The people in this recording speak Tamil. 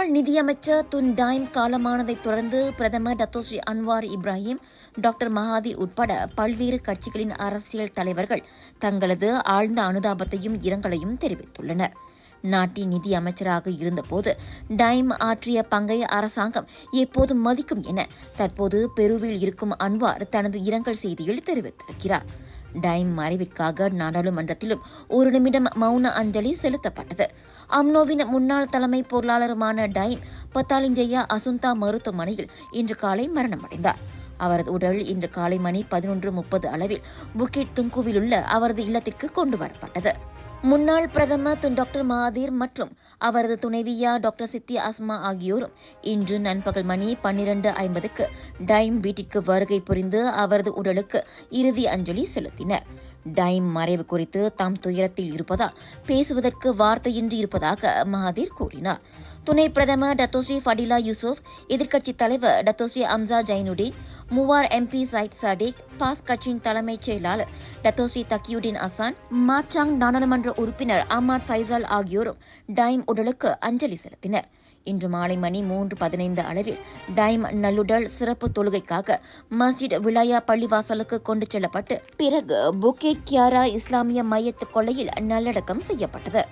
முன்னாள் நிதியமைச்சர் துன் டைம் காலமானதைத் தொடர்ந்து பிரதமர் Datuk Seri Anwar Ibrahim, doctor Mahathir உட்பட பல்வேறு கட்சிகளின் அரசியல் தலைவர்கள் தங்களது ஆழ்ந்த அனுதாபத்தையும் இரங்கலையும் தெரிவித்துள்ளனர். நாட்டின் நிதி அமைச்சராக இருந்தபோது டைம் ஆற்றிய பங்கை அரசாங்கம் எப்போதும் மதிக்கும் என தற்போது பெருவில் இருக்கும் அன்வார் தனது இரங்கல் செய்தியில் தெரிவித்திருக்கிறார். டைம் மறைவிற்காக நாடாளுமன்றத்திலும் 1 நிமிடம் மௌன அஞ்சலி செலுத்தப்பட்டது. அம்னோவின் முன்னாள் தலைமை பொருளாளருமான டைம் பத்தாலிஞ்சையா அசுந்தா மருத்துவமனையில் இன்று காலை மரணமடைந்தார். அவரது உடல் இன்று காலை மணி 11:30 அளவில் புக்கிட் துங்குவில் உள்ள அவரது இல்லத்திற்கு கொண்டு வரப்பட்டது. முன்னாள் பிரதமர் டாக்டர் மகாதீர் மற்றும் அவரது துணைவியா டாக்டர் சித்தி அஸ்மா ஆகியோரும் இன்று நண்பகல் மணி 12:50க்கு டைம் வீட்டிற்கு வருகை புரிந்து அவரது உடலுக்கு இறுதி அஞ்சலி செலுத்தினர். டைம் மறைவு குறித்து தாம் துயரத்தில் இருப்பதால் பேசுவதற்கு வார்த்தையின்றி இருப்பதாக மகாதீர் கூறினார். துணை பிரதமர் டத்தோஸ்ரீ ஃபடிலா யூசுப், எதிர்க்கட்சித் தலைவர் Datuk Seri Hamzah Zainudin, Muar MP Syed Saddiq, PAS கட்சியின் தலைமைச் செயலாளர் டத்தோஸ்ரீ தக்கியுடீன் அசான், மாச்சாங் நாடாளுமன்ற உறுப்பினர் அஹ்மத் ஃபைசல் ஆகியோரும் டைம் உடலுக்கு அஞ்சலி செலுத்தினர். இன்று மாலை மணி 3:15 அளவில் டைம் நல்லுடல் சிறப்பு தொழுகைக்காக மஸ்ஜித் விலாயா பள்ளிவாசலுக்கு கொண்டு செல்லப்பட்டு பிறகு புக்கெட் கியாரா இஸ்லாமிய மையத்து கொள்ளையில் நல்லடக்கம் செய்யப்பட்டது.